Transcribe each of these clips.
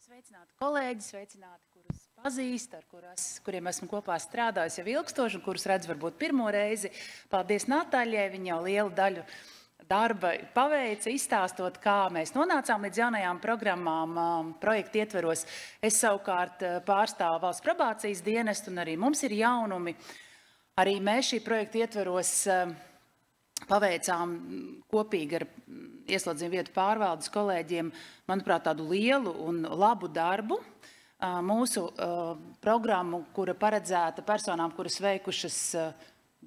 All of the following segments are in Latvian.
Sveicināti kolēģi, sveicināti, kurus pazīst, kuriem esmu kopā strādājis jau ilgstoši un kurus redz varbūt pirmo reizi. Paldies Natāļai, viņa jau lielu daļu darba paveica, izstāstot, kā mēs nonācām līdz jaunajām programmām projekta ietveros. Es savukārt pārstāvu Valsts probācijas dienestu un arī mums ir jaunumi. Arī mēs šī projekta ietveros paveicām kopīgi ar ieslodzījuma vietu pārvaldes kolēģiem, manuprāt, tādu lielu un labu darbu. Mūsu programmu, kura paredzēta personām, kuras veikušas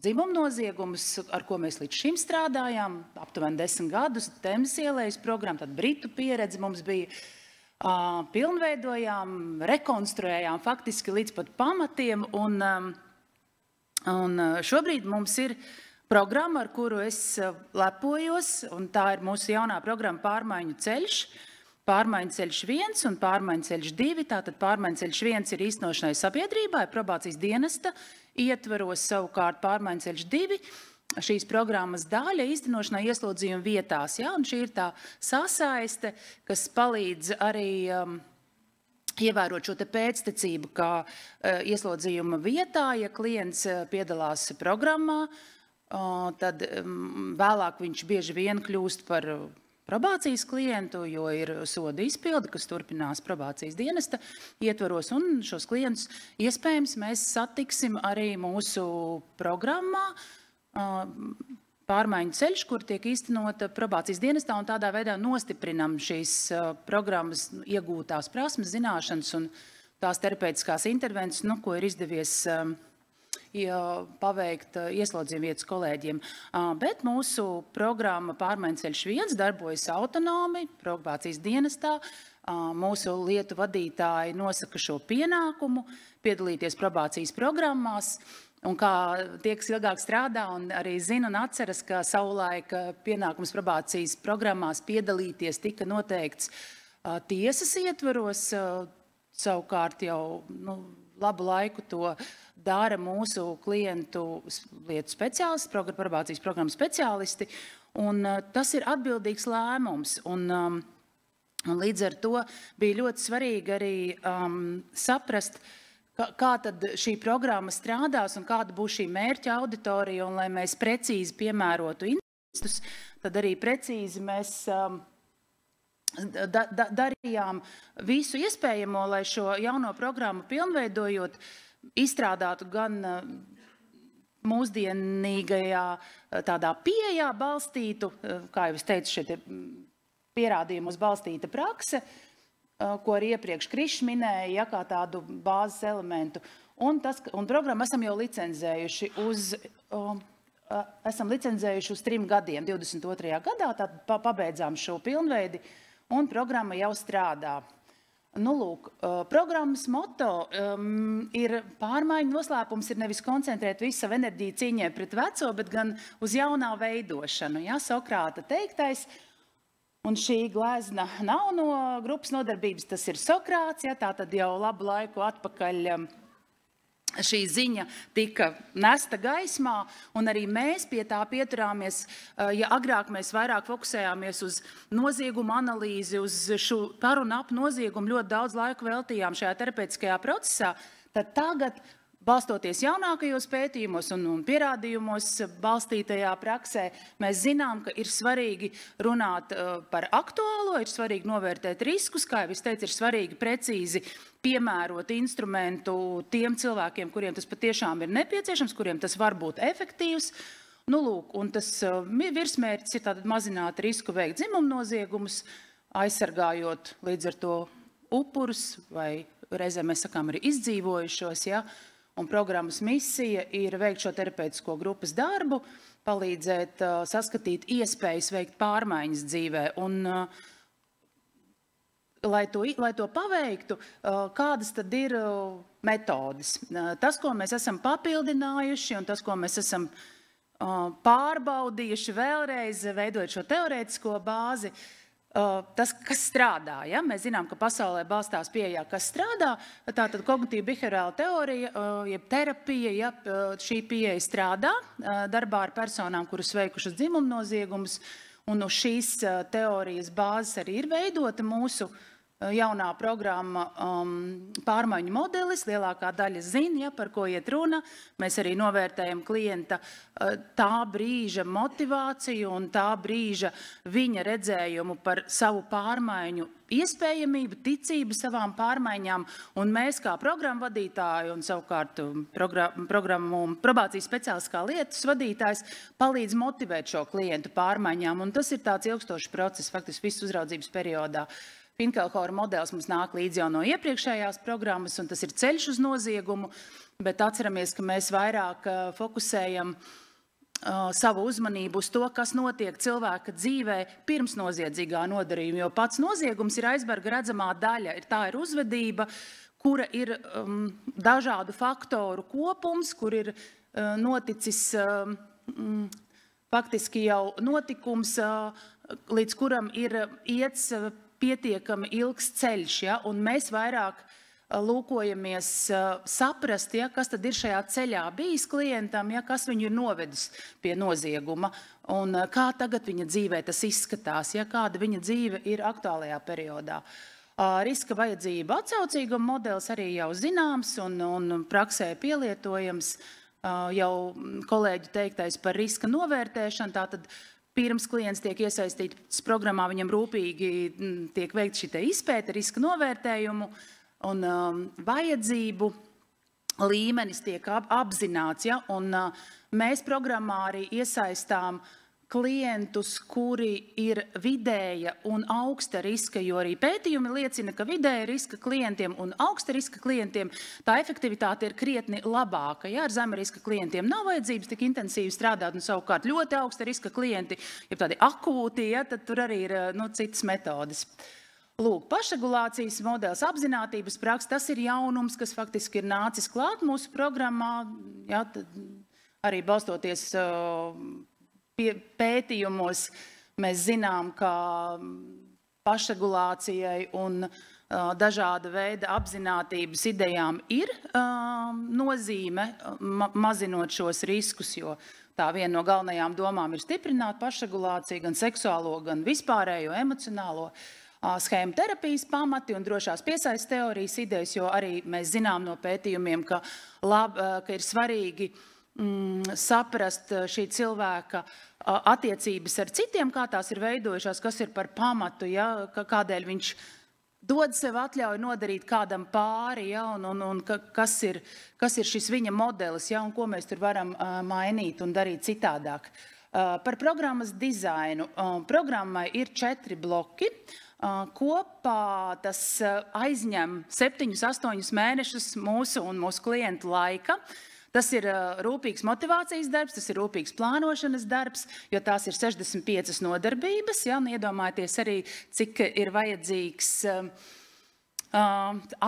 dzimumnoziegumus, ar ko mēs līdz šim strādājām, aptuveni 10 gadus, Temzes ielejas programma, tad Britu pieredze mums bija, pilnveidojām, rekonstruējām faktiski līdz pat pamatiem, un šobrīd mums ir programma, ar kuru es lepojos, un tā ir mūsu jaunā programma Pārmaiņu ceļš. Pārmaiņu ceļš 1 un Pārmaiņu ceļš 2. Tātad Pārmaiņu ceļš 1 ir īstenošanai sabiedrībai, probācijas dienesta ietveros savukārt Pārmaiņu ceļš 2. Šīs programmas daļa īstenošanai ieslodzījuma vietās. Ja? Un šī ir tā sasaiste, kas palīdz arī ievērot šo te pēctecību, kā ieslodzījuma vietā, ja klients piedalās programmā, tad vēlāk viņš bieži vien kļūst par probācijas klientu, jo ir soda izpilde, kas turpinās probācijas dienesta ietvaros, un šos klientus iespējams mēs satiksim arī mūsu programmā Pārmaiņu ceļš, kur tiek īstenota probācijas dienestā, un tādā veidā nostiprinam šīs programmas iegūtās prasmes, zināšanas un tās terapeitiskās intervences, ko ir izdevies paveikt ieslodzījuma vietas kolēģiem. Bet mūsu programma Pārmaiņu ceļš 1 darbojas autonomi probācijas dienestā. Mūsu lietu vadītāji nosaka šo pienākumu piedalīties probācijas programmās. Un kā tie, kas ilgāk strādā un arī zina un atceras, ka savulaik pienākums probācijas programmās piedalīties tika noteikts tiesas ietveros, savukārt jau labu laiku to dara mūsu klientu lietu speciālisti, probācijas programmas speciālisti, un tas ir atbildīgs lēmums. Un līdz ar to bija ļoti svarīgi arī saprast, kā tad šī programma strādās un kāda būs šī mērķa auditorija, un lai mēs precīzi piemērotu instrumentus, tad arī precīzi mēs darījām visu iespējamo, lai šo jauno programmu pilnveidojot, izstrādātu gan mūsdienīgajā tādā pieejā balstītu, kā jau es teicu, šie pierādījumos balstīta prakse, ko arī iepriekš Krišs minēja, kā tādu bāzes elementu. Un programmu esam jau licenzējuši uz 3 gadiem, 22. gadā, tad pabeidzām šo pilnveidi, un programma jau strādā. Programmas moto ir pārmaiņu noslēpums, ir nevis koncentrēt visu savu enerģiju cīņai pret veco, bet gan uz jaunā veidošanu. Ja? Sokrāta teiktais. Un šī glezna nav no grupas nodarbības, tas ir Sokrāts, ja, tā tad jau labu laiku atpakaļ šī ziņa tika nesta gaismā, un arī mēs pie tā pieturāmies, ja agrāk mēs vairāk fokusējāmies uz noziegumu analīzi, uz šo par un ap noziegumu ļoti daudz laiku veltījām šajā terapeitiskajā procesā, tad tagad, balstoties jaunākajos pētījumos un pierādījumos balstītajā praksē, mēs zinām, ka ir svarīgi runāt par aktuālo, ir svarīgi novērtēt riskus, kā jau es teicu, ir svarīgi precīzi piemērot instrumentu tiem cilvēkiem, kuriem tas patiešām ir nepieciešams, kuriem tas var būt efektīvs. Un tas virsmērķis ir tātad mazināt risku veikt dzimumnoziegumus, aizsargājot līdz ar to upurus vai reizēm mēs sakām arī izdzīvojušos, ja. Un programmas misija ir veikt šo terapeitisko grupas darbu, palīdzēt saskatīt iespējas veikt pārmaiņas dzīvē. Un, lai to paveiktu, kādas tad ir metodes? Tas, ko mēs esam papildinājuši un tas, ko mēs esam pārbaudījuši vēlreiz, veidojot šo teorētisko bāzi, tas, kas strādā. Ja? Mēs zinām, ka pasaulē balstās pieejā, kas strādā. Tātad kognitīva behaviorāla teorija, jeb terapija, ja šī pieeja strādā darbā ar personām, kuras veikušas dzimumnoziegumus, un uz šīs teorijas bāzes arī ir veidota mūsu jaunā programma pārmaiņu modelis, lielākā daļa zina, par ko iet runa. Mēs arī novērtējam klienta tā brīža motivāciju un tā brīža viņa redzējumu par savu pārmaiņu iespējamību, ticību savām pārmaiņām, un mēs kā programmu vadītāji un savukārt probācijas speciālists kā lietas vadītājs palīdz motivēt šo klientu pārmaiņām, un tas ir tāds ilgstošs process, faktiski visu uzraudzības periodā. Finkelhora modelis mums nāk līdz jau no iepriekšējās programmas, un tas ir ceļš uz noziegumu, bet atceramies, ka mēs vairāk fokusējam savu uzmanību uz to, kas notiek cilvēka dzīvē pirms noziedzīgā nodarījuma, jo pats noziegums ir aizberga redzamā daļa, tā ir uzvedība, kura ir dažādu faktoru kopums, kur ir noticis faktiski jau notikums, līdz kuram ir iets pietiekami ilgs ceļš, un mēs vairāk lūkojamies saprast, kas tad ir šajā ceļā bijis klientam, kas viņu ir novedis pie nozieguma, un kā tagad viņa dzīvē tas izskatās, kāda viņa dzīve ir aktuālajā periodā. Riska vajadzība atsaucīguma modelis arī jau zināms un praksē pielietojams, jau kolēģi teiktais par riska novērtēšanu, tātad pirms klients tiek iesaistīts programmā, viņam rūpīgi tiek veikta šī izpēte, riska novērtējumu, un vajadzību līmenis tiek apzināts, un mēs programmā arī iesaistām klientus, kuri ir vidēja un augsta riska, jo arī pētījumi liecina, ka vidēja riska klientiem un augsta riska klientiem tā efektivitāte ir krietni labāka. Ar zema riska klientiem nav vajadzības tik intensīvi strādāt, un savukārt ļoti augsta riska klienti, ja tādi akūti, tad tur arī ir citas metodes. Lūk, pašregulācijas modelis, apzinātības praksa, tas ir jaunums, kas faktiski ir nācis klāt mūsu programmā, arī balstoties pētījumos, mēs zinām, ka pašregulācijai un dažāda veida apzinātības idejām ir nozīme, mazinot šos riskus, jo tā viena no galvenajām domām ir stiprināt pašregulāciju, gan seksuālo, gan vispārējo, emocionālo schēmu terapijas pamati un drošās piesaistes teorijas idejas, jo arī mēs zinām no pētījumiem, ka ir svarīgi saprast šī cilvēka attiecības ar citiem, kā tās ir veidojušās, kas ir par pamatu, kādēļ viņš dod sev atļauju nodarīt kādam pāri, un kas ir šis viņa modelis, un ko mēs tur varam mainīt un darīt citādāk. Par programmas dizainu. Programmai ir 4 bloki. Kopā tas aizņem 7–8 mēnešus mūsu un mūsu klientu laika. Tas ir rūpīgs motivācijas darbs, tas ir rūpīgs plānošanas darbs, jo tās ir 65 nodarbības. Iedomājieties arī, cik ir vajadzīgs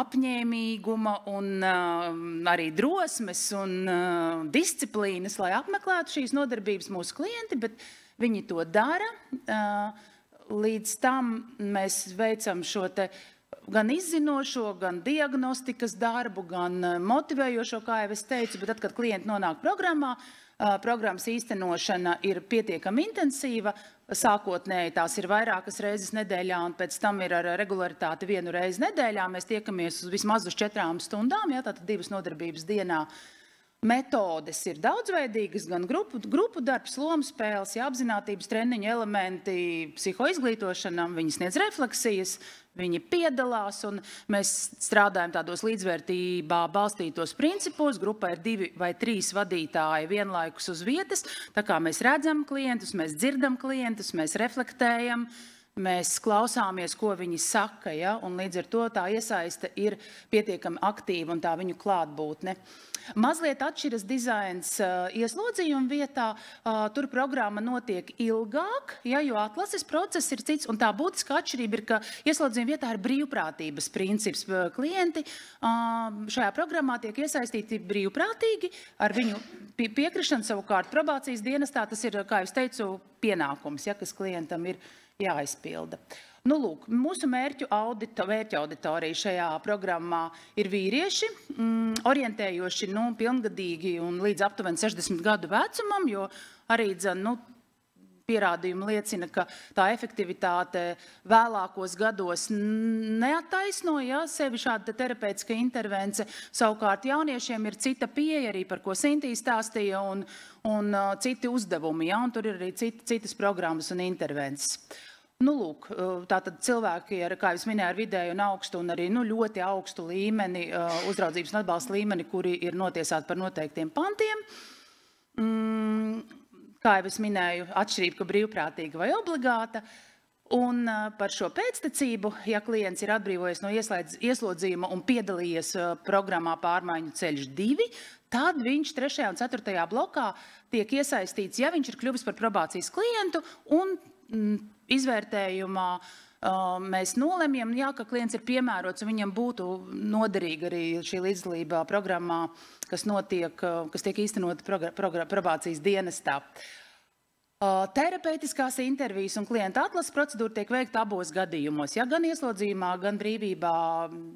apņēmīguma un arī drosmes un disciplīnas, lai apmeklētu šīs nodarbības mūsu klienti, bet viņi to dara. Līdz tam mēs veicam šo te gan izzinošo, gan diagnostikas darbu, gan motivējošo, kā jau es teicu, bet tad, kad klienti nonāk programmā, programmas īstenošana ir pietiekami intensīva, sākotnēji tās ir vairākas reizes nedēļā, un pēc tam ir ar regularitāti 1 reizi nedēļā. Mēs tiekamies vismaz uz 4 stundām, tātad 2 nodarbības dienā. Metodes ir daudzveidīgas, gan grupu darbs, lomu spēles, apzinātības treniņu elementi, psihoizglītošanām, viņi sniedz refleksijas, viņi piedalās, un mēs strādājam tādos līdzvērtībā balstītos principos. Grupā ir 2 vai 3 vadītāji vienlaikus uz vietas, tā kā mēs redzam klientus, mēs dzirdam klientus, mēs reflektējam, mēs klausāmies, ko viņi saka, un līdz ar to tā iesaiste ir pietiekami aktīva un tā viņu klātbūtne. Mazliet atšķiras dizains ieslodzījuma vietā, tur programma notiek ilgāk, jo atlases process ir cits, un tā būtiska atšķirība ir, ka ieslodzījuma vietā ir brīvprātības princips. Klienti šajā programmā tiek iesaistīti brīvprātīgi, ar viņu piekrišanu savukārt probācijas dienestā, tas ir, kā es teicu, pienākums, kas klientam ir jāizpilda. Lūk, mūsu mērķu auditorija šajā programmā ir vīrieši, orientējoši pilngadīgi un līdz aptuveni 60 gadu vecumam, jo arī pierādījumi liecina, ka tā efektivitāte vēlākos gados neattaisno, ja, sevi šāda terapeitiska intervence. Savukārt jauniešiem ir cita pieeja, arī par ko Sintī stāstīja, un citi uzdevumi, ja, un tur ir arī citas programmas un intervences. Nu, lūk, tātad cilvēki, kā es minēju, ar vidēju un augstu un arī ļoti augstu līmeni, uzraudzības un atbalsta līmeni, kuri ir notiesāti par noteiktiem pantiem. Kā jau es minēju, atšķirība, ka brīvprātīga vai obligāta. Un par šo pēctecību, ja klients ir atbrīvojies no ieslodzījuma un piedalījies programmā Pārmaiņu ceļš 2, tad viņš 3. un 4. blokā tiek iesaistīts, ja viņš ir kļuvis par probācijas klientu un izvērtējumā mēs nolemjam, jā, ka klients ir piemērots un viņam būtu noderīga arī šī līdzdalība programmā, kas tiek īstenota probācijas dienestā. Terapeitiskās intervijas un klienta atlases procedūra tiek veikta abos gadījumos. Ja gan ieslodzījumā, gan brīvībā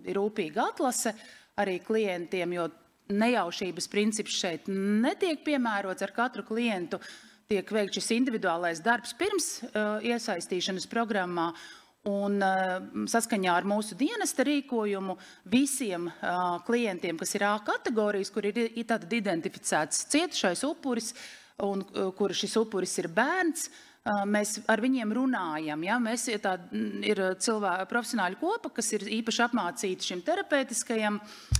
ir rūpīga atlase arī klientiem, jo nejaušības princips šeit netiek piemērots ar katru klientu. Tiek veikt šis individuālais darbs pirms iesaistīšanas programmā, un saskaņā ar mūsu dienesta rīkojumu visiem klientiem, kas ir A kategorijas, kur ir tātad identificēts cietušais upuris, un kur šis upuris ir bērns, mēs ar viņiem runājam. Ja? Mēs ir profesionāļu kopa, kas ir īpaši apmācīti šim terapeitiskajam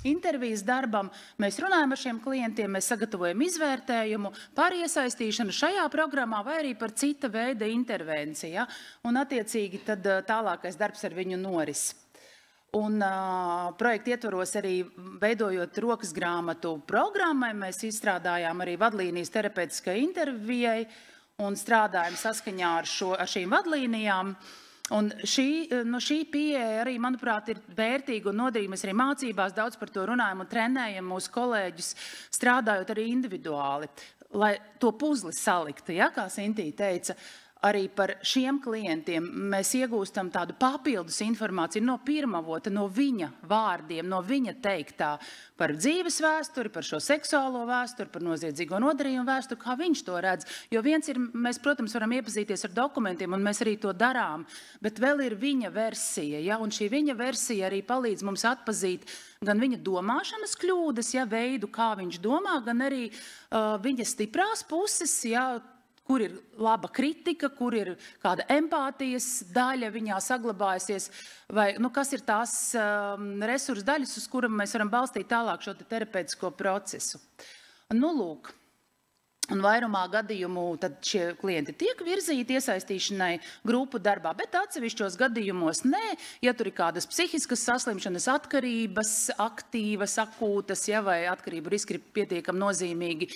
intervijas darbam. Mēs runājam ar šiem klientiem, mēs sagatavojam izvērtējumu par iesaistīšanu šajā programmā vai arī par cita veida intervenciju. Ja? Un attiecīgi tad tālākais darbs ar viņu noris. Un projekta ietvaros arī veidojot rokas grāmatu programmai, mēs izstrādājām arī vadlīnijas terapeitiskai intervijai, un strādājam saskaņā ar šīm vadlīnijām. Un šī pieeja arī, manuprāt, ir vērtīga un noderīga. Mēs arī mācībās daudz par to runājam un trenējam mūsu kolēģus, strādājot arī individuāli, lai to puzli saliktu, ja, kā Sintī teica. Arī par šiem klientiem mēs iegūstam tādu papildus informāciju no pirmavota, no viņa vārdiem, no viņa teiktā par dzīves vēsturi, par šo seksuālo vēsturi, par noziedzīgo nodarījumu vēsturi, kā viņš to redz. Jo viens ir, mēs, protams, varam iepazīties ar dokumentiem, un mēs arī to darām, bet vēl ir viņa versija, ja, un šī viņa versija arī palīdz mums atpazīt gan viņa domāšanas kļūdas, ja, veidu, kā viņš domā, gan arī viņa stiprās puses, ja, kur ir laba kritika, kur ir kāda empātijas daļa viņā saglabājusies, vai kas ir tās resursu daļas, uz kuram mēs varam balstīt tālāk šo terapeitisko procesu. Nu, lūk. Un vairumā gadījumu tad šie klienti tiek virzīti iesaistīšanai grupu darbā, bet atsevišķos gadījumos nē, ja tur ir kādas psihiskas saslimšanas, atkarības, aktīvas, akūtas, ja, vai atkarību riski ir pietiekami nozīmīgi,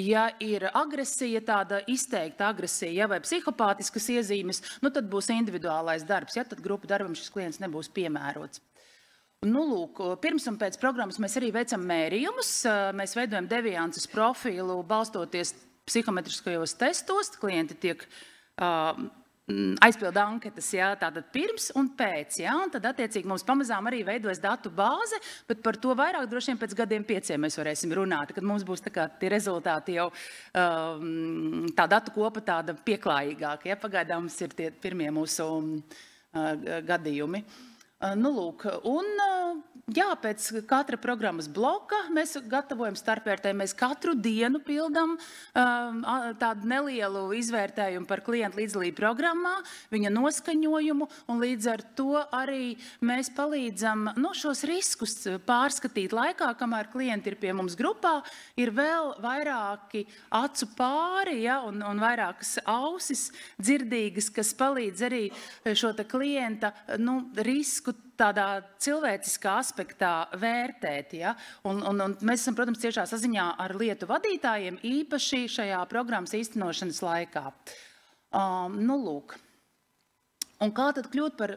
ja ir agresija, tāda izteikta agresija, ja, vai psihopātiskas iezīmes, nu tad būs individuālais darbs, ja, tad grupu darbam šis klients nebūs piemērots. Nu, lūk, pirms un pēc programmas mēs arī veicam mērījumus. Mēs veidojam deviances profilu, balstoties psihometriskajos testos. Klienti tiek aizpilda anketas, ja, tātad pirms un pēc. Ja, un tad, attiecīgi, mums pamazām arī veidojas datu bāze, bet par to vairāk droši vien pēc gadiem 5 mēs varēsim runāt, kad mums būs tie rezultāti jau tā datu kopa tāda pieklājīgāka. Ja, pagaidām mums ir tie pirmie mūsu gadījumi. Nu, lūk, un jā, pēc katra programmas bloka mēs gatavojam starpvērtējumu. Mēs katru dienu pildam tādu nelielu izvērtējumu par klientu līdzdalību programmā, viņa noskaņojumu, un līdz ar to arī mēs palīdzam šos riskus pārskatīt laikā, kamēr klienti ir pie mums grupā, ir vēl vairāki acu pāri, ja, un vairākas ausis dzirdīgas, kas palīdz arī šo klienta risku tādā cilvēciskā aspektā vērtēt. Ja? Un mēs esam, protams, ciešā saziņā ar lietu vadītājiem, īpaši šajā programmas īstenošanas laikā. Nu, lūk. Un kā tad kļūt par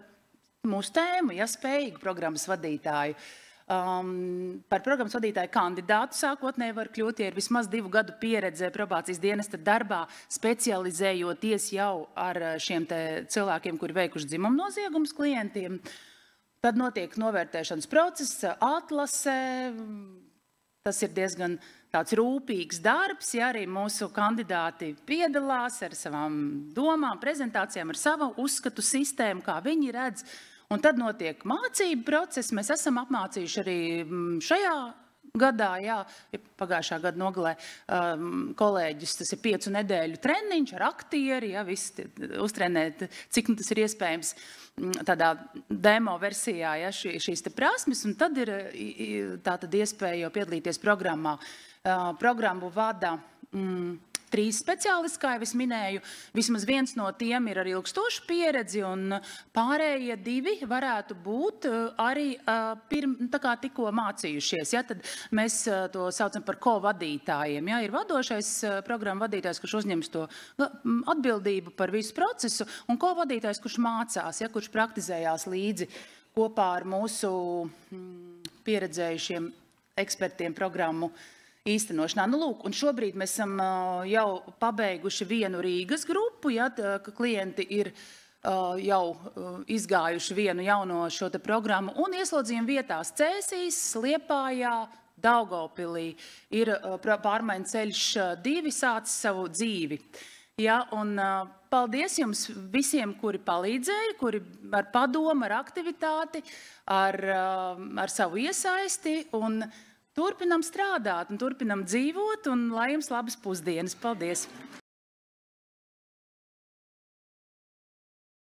mūsu tēmu, ja spējīgu programmas vadītāju? Par programmas vadītāju kandidātu sākotnēji var kļūt, ja ir vismaz 2 gadu pieredze probācijas dienesta darbā, specializējoties jau ar šiem cilvēkiem, kuri veikuši dzimumnoziegumus klientiem. Tad notiek novērtēšanas process, atlase. Tas ir diezgan tāds rūpīgs darbs, ja arī mūsu kandidāti piedalās ar savām domām, prezentācijām, ar savu uzskatu sistēmu, kā viņi redz. Un tad notiek mācību process. Mēs esam apmācījuši arī šajā gadā, jā, pagājušā gada nogalē kolēģis, tas ir 5 nedēļu treniņš ar aktieri, ja, visi uztrenēt, cik tas ir iespējams tādā demo versijā, ja, šīs te prasmes, un tad ir tātad iespēja jau piedalīties programmā. Programmu vada 3 speciālisti, kā jau es minēju. Vismaz viens no tiem ir ar ilgstošu pieredzi, un pārējie 2 varētu būt arī tā kā tikko mācījušies. Ja? Tad mēs to saucam par ko-vadītājiem. Ja? Ir vadošais programmu vadītājs, kurš uzņems to atbildību par visu procesu, un ko-vadītājs, kurš mācās, ja? Kurš praktizējās līdzi kopā ar mūsu pieredzējušiem ekspertiem programmu īstenošanā. Nu, lūk, un šobrīd mēs esam jau pabeiguši vienu Rīgas grupu, ja klienti ir jau izgājuši vienu jauno šo te programmu, un ieslodzījumu vietās Cēsīs, Liepājā, Daugavpilī ir pārmaiņu ceļš 2 sācis savu dzīvi. Ja, un paldies jums visiem, kuri palīdzēja, kuri ar padomu, ar aktivitāti, ar savu iesaisti, un turpinam strādāt un turpinam dzīvot, un lai jums labas pusdienas. Paldies!